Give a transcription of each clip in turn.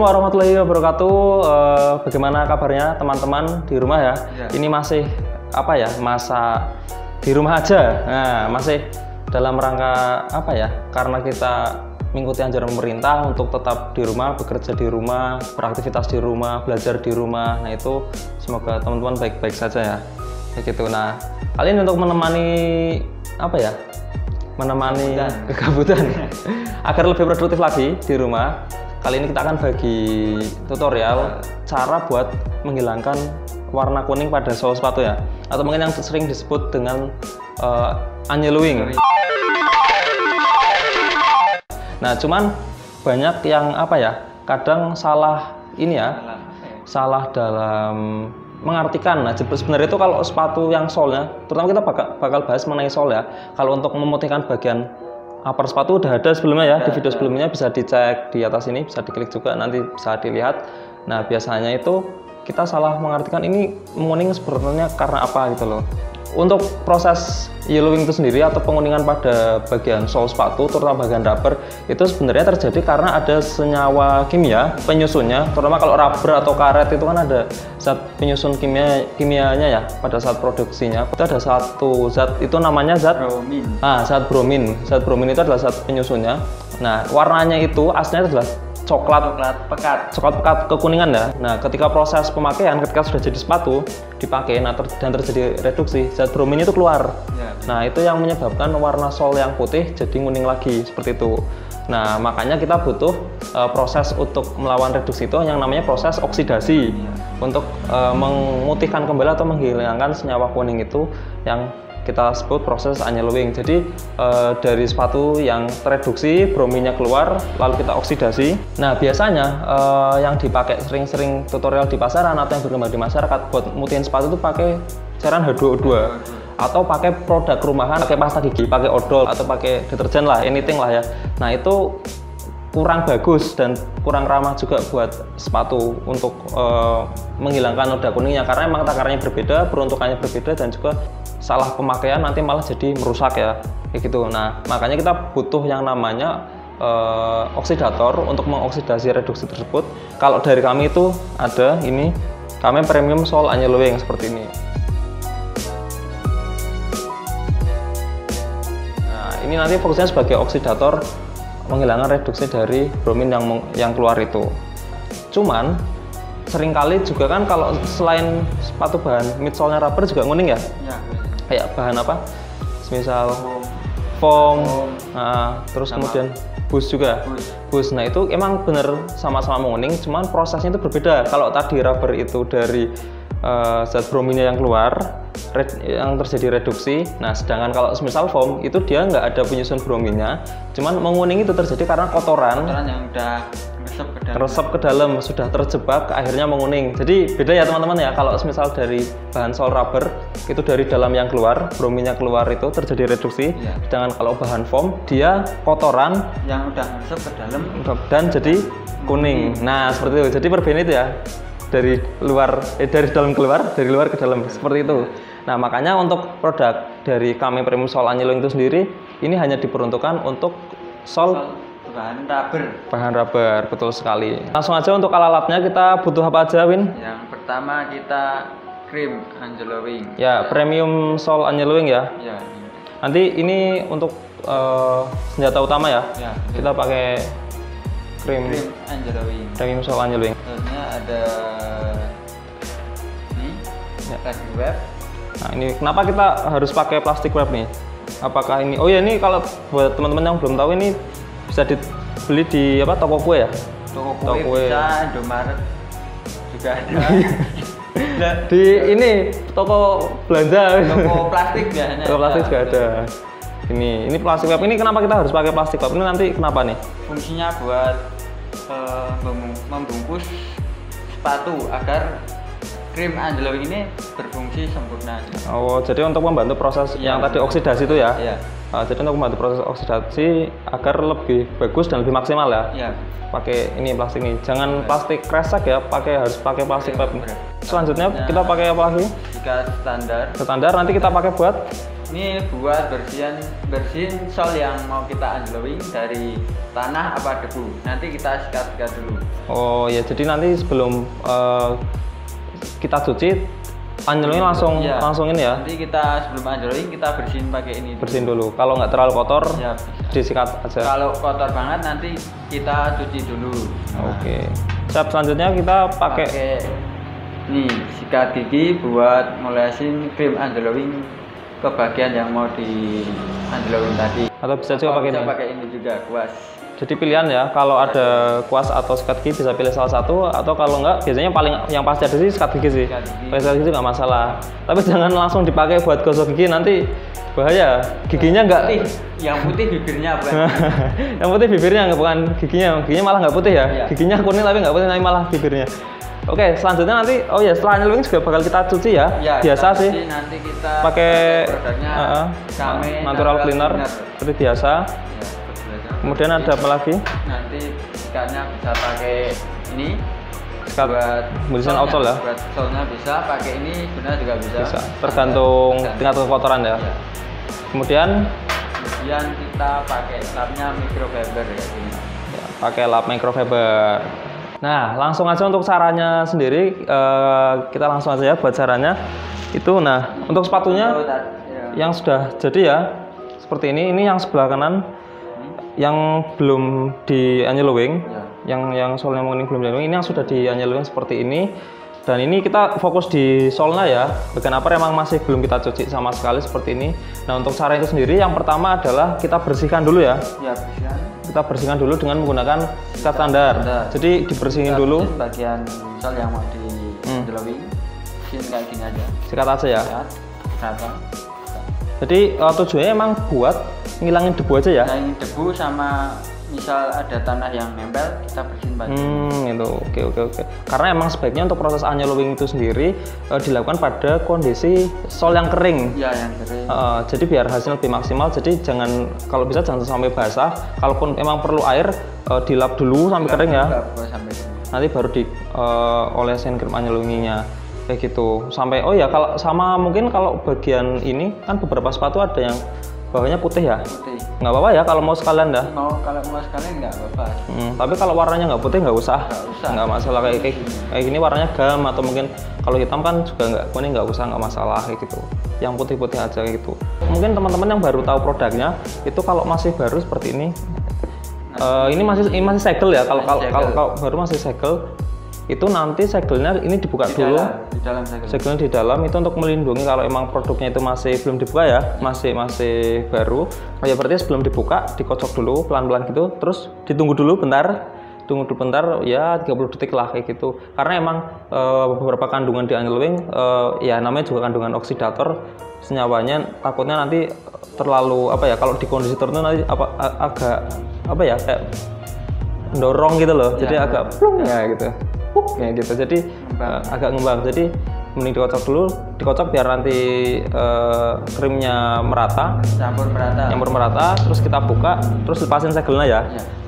warahmatullahi wabarakatuh. Bagaimana kabarnya teman-teman di rumah ya? Ini masih apa ya? Masa di rumah aja. Nah, masih dalam rangka apa ya? Karena kita mengikuti anjuran pemerintah untuk tetap di rumah, bekerja di rumah, beraktivitas di rumah, belajar di rumah. Nah, itu semoga teman-teman baik-baik saja ya. Kayak gitu. Nah, kali ini untuk menemani apa ya? Menemani kegabutan agar lebih produktif lagi di rumah. Kali ini kita akan bagi tutorial cara buat menghilangkan warna kuning pada sol sepatu ya, atau mungkin yang sering disebut dengan annealing. Nah, cuman banyak yang apa ya, kadang salah ini ya, salah dalam mengartikan. Nah, sebenarnya itu kalau sepatu yang solnya, terutama kita bakal bahas mengenai sol ya. Kalau untuk memutihkan bagian upper sepatu udah ada sebelumnya ya, di video sebelumnya bisa dicek di atas ini, bisa diklik juga nanti bisa dilihat. Nah, biasanya itu kita salah mengartikan ini menguning sebenarnya karena apa gitu loh. Untuk proses yellowing itu sendiri atau penguningan pada bagian sol sepatu, terutama bagian rubber, itu sebenarnya terjadi karena ada senyawa kimia penyusunnya. Terutama kalau rubber atau karet itu kan ada zat penyusun kimianya ya pada saat produksinya. Itu ada satu zat itu namanya zat bromin. Zat bromin. Zat bromin itu adalah zat penyusunnya. Nah, warnanya itu aslinya adalah coklat pekat kekuningan ya. Nah, ketika proses pemakaian, ketika sudah jadi sepatu dipakai dan terjadi reduksi, zat bromin itu keluar. Nah, itu yang menyebabkan warna sol yang putih jadi kuning lagi seperti itu. Nah, makanya kita butuh proses untuk melawan reduksi itu yang namanya proses oksidasi untuk memutihkan kembali atau menghilangkan senyawa kuning itu yang kita sebut proses annealing. Jadi dari sepatu yang tereduksi, brominnya keluar, lalu kita oksidasi. Nah, biasanya yang dipakai sering-sering tutorial di pasaran atau yang berkembang di masyarakat buat mutihin sepatu itu pakai cairan H2O2 atau pakai produk rumahan, pakai pasta gigi, pakai odol atau pakai deterjen lah, anything lah ya. Nah, itu kurang bagus dan kurang ramah juga buat sepatu untuk menghilangkan noda kuningnya, karena emang takarannya berbeda, peruntukannya berbeda, dan juga salah pemakaian nanti malah jadi merusak ya, kayak gitu. Nah, makanya kita butuh yang namanya oksidator untuk mengoksidasi reduksi tersebut. Kalau dari kami itu ada ini, kami premium sol annealing seperti ini. Nah, ini nanti fungsinya sebagai oksidator menghilangkan reduksi dari bromin yang keluar itu. Cuman seringkali juga kan kalau selain sepatu bahan midsole-nya rubber juga nguning ya? Kayak bahan apa? Misal foam. Nah, terus kemudian bus juga. Bus. Nah, itu emang bener sama-sama menguning, cuman prosesnya itu berbeda. Kalau tadi rubber itu dari zat brominnya yang keluar, yang terjadi reduksi. Nah, sedangkan kalau misal foam itu dia nggak ada penyusun brominnya, cuman menguning itu terjadi karena kotoran yang udah resep ke dalam, sudah terjebak, akhirnya menguning. Jadi beda ya teman-teman ya, kalau misal dari bahan sol rubber itu dari dalam yang keluar, brominnya keluar itu terjadi reduksi. Sedangkan kalau bahan foam dia kotoran yang udah resep ke dalam dan jadi kuning. Nah, seperti itu. Jadi perbedaan itu ya, dari dalam keluar, dari luar ke dalam, seperti itu. Nah, makanya untuk produk dari kami premium sol annealing itu sendiri, ini hanya diperuntukkan untuk sol bahan rubber, betul sekali. Langsung aja untuk alat-alatnya, kita butuh apa aja, Win? Yang pertama kita krim annealing. Ya, premium sol annealing ya. Nanti ini untuk senjata utama ya. Kita pakai krim annealing. Premium sol annealing. Terusnya ada ini plastic wrap. Nah, ini kenapa kita harus pakai plastic wrap nih? Apakah ini? Oh ya, ini kalau buat teman-teman yang belum tahu, ini bisa dibeli di apa, toko kue ya? Toko kue bisa, Indomaret juga ada. Di ini toko belanja, toko plastik biasanya. Toko plastik juga ada. Ini plastik wrap. Ini kenapa kita harus pakai plastik wrap? Ini nanti kenapa nih? Fungsinya buat membungkus sepatu agar krim annealing ini berfungsi sempurna. Oh, jadi untuk membantu proses yang tadi oksidasi itu ya? Jadi untuk membantu proses oksidasi agar lebih bagus dan lebih maksimal ya? Pakai ini plastik ini, jangan plastik kresek ya, harus pakai plastik wrap. Selanjutnya kita pakai apa lagi? Jika standar nanti kita pakai buat Ini buat bersihin sol yang mau kita anjlowing dari tanah apa debu. Nanti kita sikat-sikat dulu. Oh ya, jadi nanti sebelum kita cuci, anjlowing langsung ini ya. Nanti kita sebelum anjlowing kita bersihin pakai ini. Bersihin dulu. Kalau nggak terlalu kotor, ya, disikat aja. Kalau kotor banget nanti kita cuci dulu. Oke. Step selanjutnya kita pakai nih sikat gigi buat ngolesin krim anjlowing ke bagian yang mau di anjlowing tadi. Atau bisa juga pakai ini. Pakai ini juga kuas. Jadi pilihan ya, kalau ada kuas atau sikat gigi bisa pilih salah satu, atau kalau enggak biasanya paling yang pasti ada sih sikat gigi sih. Sikat gigi nggak masalah. Tapi jangan langsung dipakai buat gosok gigi, nanti bahaya. Giginya enggak. Yang putih bibirnya bukan. Yang putih bibirnya nggak, bukan giginya. Giginya malah nggak putih ya. Iya. Giginya kuning tapi nggak putih, tapi malah bibirnya. Oke, selanjutnya nanti, oh ya setelah anjlowing juga bakal kita cuci ya. Biasa sih. Nanti kita pakai Kame natural cleaner seperti biasa. Kemudian ada apa lagi? Nanti sikatnya bisa pakai ini. Sikat buat outsole ya. Buat solnya bisa, pakai ini sebenarnya juga bisa. Tergantung tingkat kekotoran ya. Kemudian kita pakai lapnya microfiber ya ini. Ya, pakai lap microfiber. Nah, langsung aja untuk caranya sendiri, kita langsung aja ya buat caranya. Itu, nah, untuk sepatunya yang sudah jadi ya, seperti ini yang sebelah kanan, yang belum di anjlowing, yang solnya menguning belum di anjlowing, ini yang sudah di anjlowing seperti ini. Dan ini kita fokus di solnya ya, bagian upper emang masih belum kita cuci sama sekali seperti ini. Nah, untuk cara itu sendiri, yang pertama adalah kita bersihkan dulu ya. Kita bersihkan dulu dengan menggunakan sikat standar. Jadi dibersihin dulu bagian sol yang mau di anjlowing, kayak gini aja. Sikat aja ya. Sikat. Jadi tujuannya emang buat ngilangin debu aja ya. Ngilangin debu sama misal ada tanah yang nempel, kita bersihin bagian. Itu oke. Karena emang sebaiknya untuk proses anjlowing itu sendiri dilakukan pada kondisi sol yang kering. Ya, yang kering. Jadi biar hasilnya lebih maksimal. Jadi kalau bisa jangan sampai basah. Kalaupun emang perlu air, dilap dulu sampai kering ya. Nanti baru diolesin krim anjlowingnya kayak gitu. Sampai kalau sama mungkin kalau bagian ini kan beberapa sepatu ada yang bawahnya putih ya. Nggak apa-apa ya kalau mau sekalian dah. Kalau mau sekalian nggak apa-apa. Tapi kalau warnanya nggak putih nggak usah. Nggak masalah kayak gini warnanya gam, atau mungkin kalau hitam kan juga nggak kuning, nggak usah, nggak masalah kayak gitu. Yang putih-putih aja kayak gitu. Mungkin teman-teman yang baru tahu produknya itu kalau masih baru seperti ini. Ini masih segel ya. Kalau baru masih segel, itu nanti segelnya ini dibuka dulu. Segelnya di dalam itu untuk melindungi kalau emang produknya itu masih belum dibuka ya, masih baru. Ya berarti sebelum dibuka dikocok dulu pelan-pelan gitu, terus ditunggu dulu bentar. Ya 30 detik lah kayak gitu. Karena emang beberapa kandungan di anjlowing ya namanya juga kandungan oksidator, senyawanya takutnya nanti terlalu kalau di kondisi tertentu nanti agak kayak dorong gitu loh. Jadi agak plung ya gitu. Kayak gitu, jadi agak ngembang. Jadi mending dikocok biar nanti krimnya campur merata, terus kita buka, terus lepasin segelnya ya.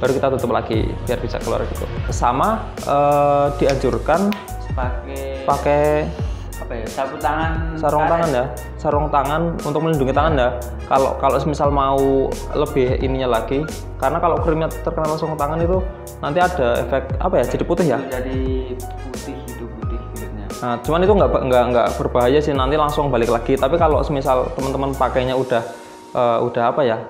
Baru kita tutup lagi biar bisa keluar gitu. Sama dianjurkan pakai sarung tangan untuk melindungi tangan ya. Kalau misal mau lebih ininya lagi, karena kalau krimnya terkena langsung tangan itu nanti ada efek jadi putih ya. Jadi putih kulitnya. Nah, cuman itu nggak berbahaya sih, nanti langsung balik lagi. Tapi kalau misal teman-teman pakainya udah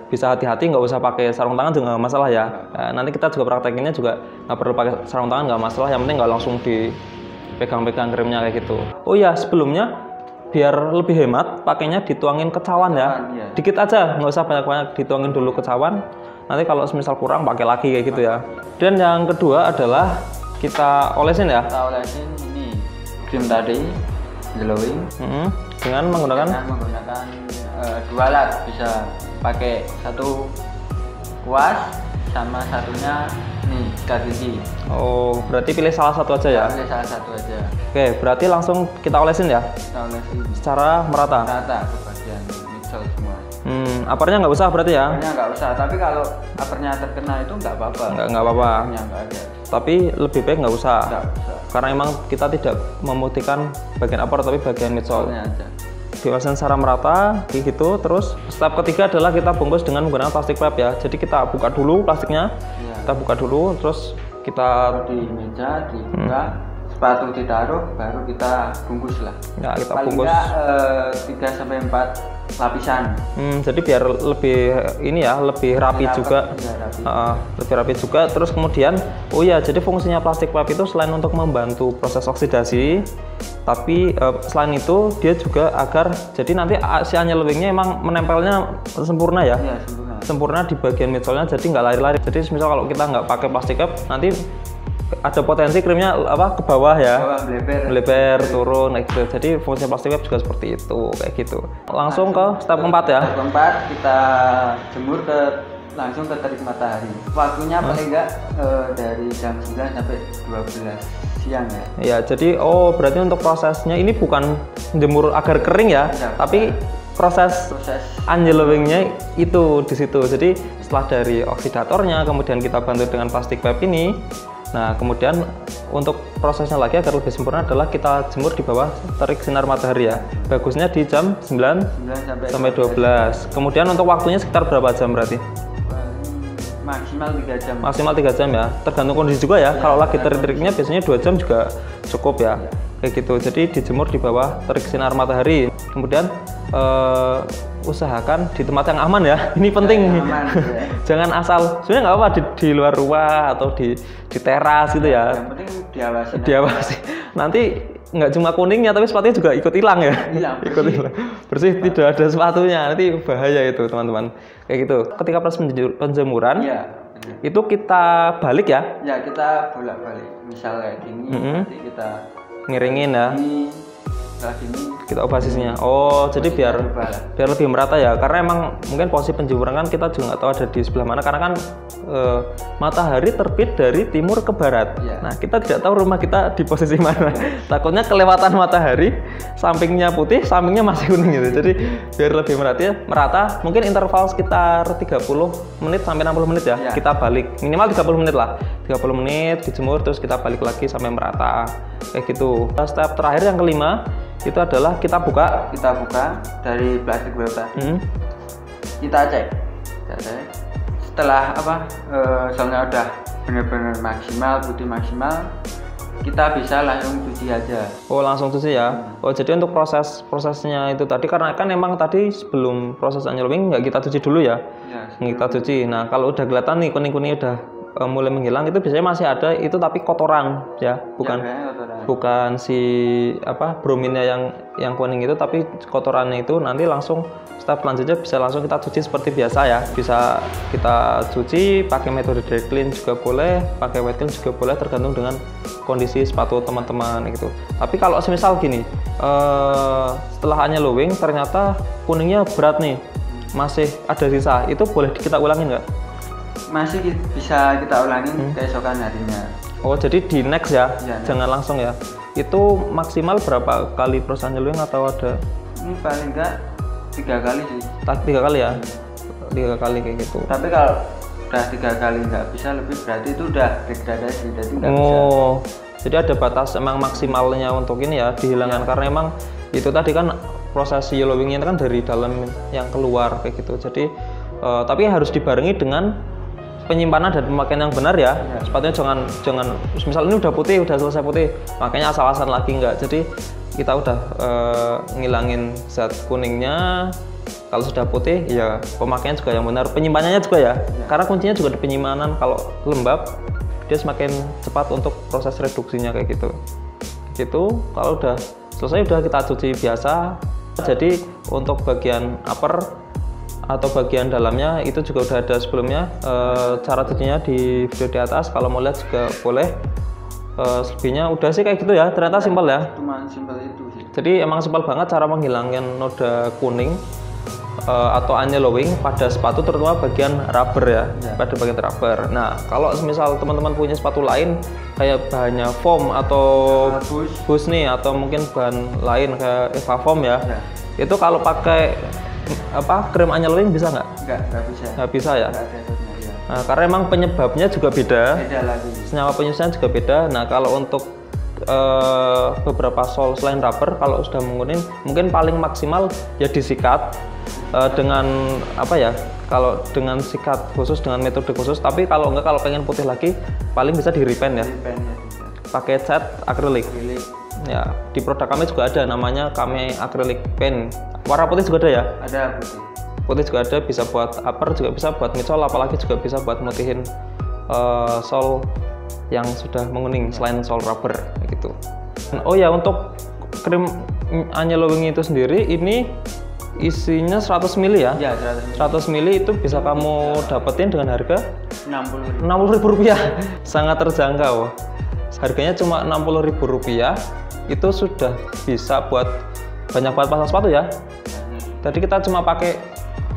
bisa hati-hati, nggak usah pakai sarung tangan juga nggak masalah ya. Nanti kita juga praktekinnya juga nggak perlu pakai sarung tangan, nggak masalah. Yang penting nggak langsung dipegang-pegang krimnya kayak gitu. Oh iya, sebelumnya biar lebih hemat pakainya dituangin ke cawan ya. Dikit aja, nggak usah banyak-banyak, dituangin dulu ke cawan. Nanti kalau misal kurang pakai lagi kayak gitu ya. Dan yang kedua adalah kita olesin ya. Kita olesin ini krim tadi, glowing. Dengan menggunakan dua alat, bisa pakai satu kuas sama satunya nih sikat gigi. Oh, berarti pilih salah satu aja ya? Pilih salah satu aja. Oke, berarti langsung kita olesin ya? Kita olesin secara merata? Merata ke bagian midsole semua. Uppernya nggak usah berarti ya? Uppernya nggak usah, tapi kalau uppernya terkena itu nggak apa-apa. Nggak apa-apa. Nggak ada. Tapi lebih baik nggak usah. Nggak usah. Karena emang kita tidak memutihkan bagian upper, tapi bagian midsole. Aja. dioleskan secara merata kayak gitu. Terus step ketiga adalah kita bungkus dengan menggunakan plastik wrap ya. Jadi kita buka dulu plastiknya, kita buka dulu, terus kita di meja dibuka, sepatu ditaruh, baru kita bungkus lah. Ya, kita paling bungkus 3-4 lapisan. Jadi biar lebih ini ya, lebih rapi juga. Lebih rapi juga. Terus kemudian, oh ya, jadi fungsinya plastik wrap itu selain untuk membantu proses oksidasi, tapi selain itu dia juga agar jadi nanti si anyelowingnya emang menempelnya sempurna ya. Iya, sempurna di bagian midsolnya, jadi nggak lari-lari. Jadi misal kalau kita nggak pakai plastik wrap, nanti ada potensi krimnya ke bawah ya, melebar turun kayak gitu. Jadi fungsi plastik wrap juga seperti itu kayak gitu. Langsung ke step keempat ya. Step keempat kita jemur langsung ke terik matahari. Waktunya paling enggak dari jam 9 sampai 12 siang ya. Ya, jadi berarti untuk prosesnya ini bukan jemur agar kering ya, tapi proses anyelowingnya itu di situ. Jadi setelah dari oksidatornya kemudian kita bantu dengan plastik wrap ini. Nah, kemudian untuk prosesnya lagi agar lebih sempurna adalah kita jemur di bawah terik sinar matahari ya. Bagusnya di jam 9 sampai 12. Kemudian untuk waktunya sekitar berapa jam berarti? Maksimal 3 jam. Maksimal 3 jam ya. Tergantung kondisi juga ya. Kalau lagi terik-teriknya biasanya 2 jam juga cukup ya. Kayak gitu. Jadi dijemur di bawah terik sinar matahari. Kemudian usahakan di tempat yang aman ya. Ini penting. Aman, ya. Jangan asal. Sebenarnya nggak apa-apa di luar rumah atau di teras gitu ya. Yang penting diawasi. Diawasi. Nanti nggak cuma kuningnya tapi sepatunya juga ikut hilang ya. Ikut hilang. Bersih, tidak ada sepatunya. Nanti bahaya itu teman-teman. Kayak gitu. Ketika proses penjemuran, itu kita balik ya. Ya, kita bolak-balik. Misal kayak gini, nanti kita ngiringin ya. Gini, kita ubah sisinya. Jadi biar lebih merata ya. Karena emang mungkin posisi penjemuran kan kita juga nggak tahu ada di sebelah mana. Karena kan matahari terbit dari timur ke barat. Nah, kita tidak tahu rumah kita di posisi mana. Takutnya kelewatan matahari, sampingnya putih, sampingnya masih kuning gitu. Jadi biar lebih merata, mungkin interval sekitar 30 menit sampai 60 menit ya. Kita balik minimal 30 menit lah. 30 menit dijemur terus kita balik lagi sampai merata. Kayak gitu. Step terakhir yang kelima itu adalah kita buka dari plastik wrap tadi. Kita cek setelah soalnya udah benar-benar maksimal, putih maksimal, kita bisa langsung cuci aja. Langsung cuci ya. Jadi untuk prosesnya itu tadi, karena kan emang tadi sebelum proses anyelowing nggak kita cuci dulu ya. Kita cuci. Nah, kalau udah kelihatan nih kuning-kuning udah mulai menghilang, itu biasanya masih ada itu tapi kotoran ya, bukan si brominnya yang kuning itu, tapi kotorannya itu nanti langsung step selanjutnya bisa langsung kita cuci seperti biasa ya. Bisa kita cuci pakai metode dry clean juga boleh, pakai wet clean juga boleh, tergantung dengan kondisi sepatu teman-teman gitu. Tapi kalau semisal gini, setelah anyelowing ternyata kuningnya berat nih, masih ada sisa, itu boleh kita ulangin nggak? Masih bisa kita ulangin keesokan harinya. Jadi di next ya, jangan langsung ya. Itu maksimal berapa kali proses anyelowing atau ada? Ini paling enggak 3 kali sih. 3 kali ya? 3 kali kayak gitu. Tapi kalau udah 3 kali nggak bisa lebih, berarti itu udah degradasi, jadi nggak bisa. Jadi ada batas emang maksimalnya untuk ini ya, dihilangkan. Karena emang itu tadi kan proses yellowingnya kan dari dalam yang keluar kayak gitu. Jadi tapi harus dibarengi dengan penyimpanan dan pemakaian yang benar ya. Sepatunya jangan misal ini udah putih, udah selesai putih, makanya asal-asalan lagi enggak. Jadi kita udah ngilangin zat kuningnya. Kalau sudah putih ya pemakaian juga yang benar, penyimpanannya juga ya. Karena kuncinya juga di penyimpanan. Kalau lembab dia semakin cepat untuk proses reduksinya kayak gitu. Gitu. Kalau udah selesai udah kita cuci biasa. Jadi untuk bagian upper atau bagian dalamnya itu juga udah ada sebelumnya, cara cucinya di video di atas, kalau mau lihat juga boleh. Selebihnya udah sih kayak gitu ya, ternyata simpel ya. Cuma simpel itu sih. Jadi emang simpel banget cara menghilangkan noda kuning atau anyelowing pada sepatu, terutama bagian rubber ya, pada bagian rubber. Nah, kalau misal teman-teman punya sepatu lain kayak bahannya foam atau bus nih, atau mungkin bahan lain kayak Eva Foam ya, itu kalau pakai krim anyelowing bisa nggak? Nggak bisa. Nggak bisa ya? Nggak ada efeknya, ya. Nah, karena emang penyebabnya juga beda. Beda lagi. Senyawa penyusutan juga beda. Nah, kalau untuk beberapa sol selain rubber kalau sudah menguning mungkin paling maksimal ya disikat dengan apa ya, kalau dengan sikat khusus dengan metode khusus. Tapi kalau enggak, kalau pengen putih lagi paling bisa di repaint ya, pakai cat akrilik ya. Di produk kami juga ada namanya kami acrylic paint, warna putih juga ada ya, ada putih juga ada, bisa buat upper juga bisa, buat midsole apalagi juga bisa buat mutihin sol yang sudah menguning selain sol rubber gitu. Oh ya, untuk krim Anyelowing itu sendiri ini isinya 100 ml ya? Ya, 100 ml itu bisa kamu dapetin dengan harga Rp60.000. Sangat terjangkau. Harganya cuma Rp60.000. Itu sudah bisa buat banyak banget pasang sepatu ya. Tadi kita cuma pakai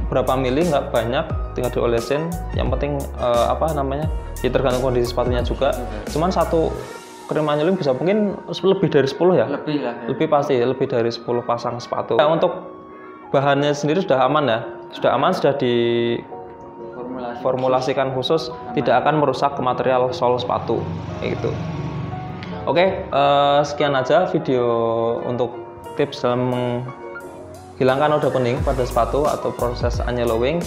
berapa mili, nggak banyak, tinggal diolesin. Yang penting apa namanya, ya tergantung kondisi sepatunya juga. Cuman satu krim Anyelowing bisa mungkin lebih dari 10 ya? Lebih lah ya. Lebih pasti, lebih dari 10 pasang sepatu. Nah, untuk bahannya sendiri sudah aman ya? Sudah aman, sudah diformulasikan khusus, tidak akan merusak ke material sol sepatu gitu. Oke, sekian aja video untuk tips dalam menghilangkan noda kuning pada sepatu atau proses Anyelowing.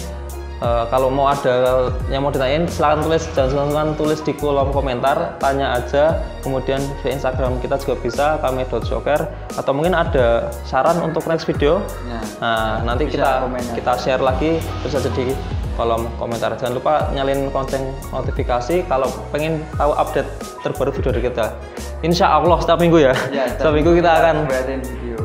Kalau mau ada yang mau ditanyain, silahkan tulis, jangan tulis di kolom komentar, tanya aja. Kemudian di Instagram kita juga bisa, kami.shocker, atau mungkin ada saran untuk next video. Nah, nanti kita share lagi, terus aja di kolom komentar. Jangan lupa nyalin lonceng notifikasi kalau pengen tahu update terbaru video dari kita. Insya Allah setiap minggu ya. Setiap minggu kita akan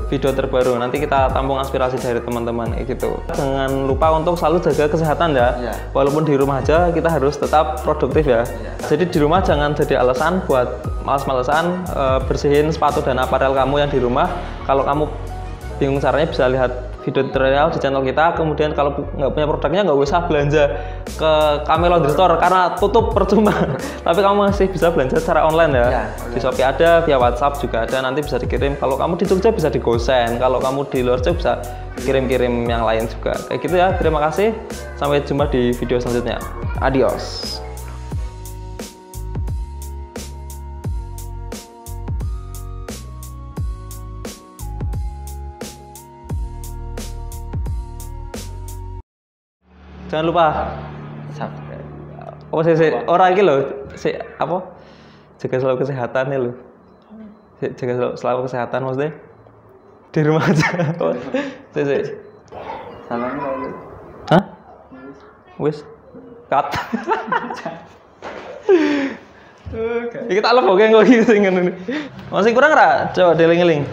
video terbaru. Nanti kita tampung aspirasi dari teman-teman gitu. Jangan lupa untuk selalu jaga kesehatan ya. Walaupun di rumah aja kita harus tetap produktif ya. Jadi di rumah jangan jadi alasan buat malas-malasan bersihin sepatu dan aparel kamu yang di rumah. Kalau kamu bingung caranya, bisa lihat video tutorial di channel kita. Kemudian kalau nggak punya produknya, nggak usah belanja ke Kami Laundry Store karena tutup percuma. Tapi kamu masih bisa belanja secara online ya. Di Shopee ada, via WhatsApp juga ada, nanti bisa dikirim. Kalau kamu di Jogja bisa di GoSend, kalau kamu di luar Jogja bisa kirim-kirim yang lain juga. Kayak gitu ya. Terima kasih. Sampai jumpa di video selanjutnya. Adios. Jangan lupa subscribe. Oh, orang iki lho, apa? Jaga selalu kesehatan ya lho. Jaga selalu kesehatan maksudnya di rumah aja. Salam lalu. Hah? Wis. Cut. Iki tak lepoke kok iki sing ngene. Masih kurang ra? Coba dieling-eling.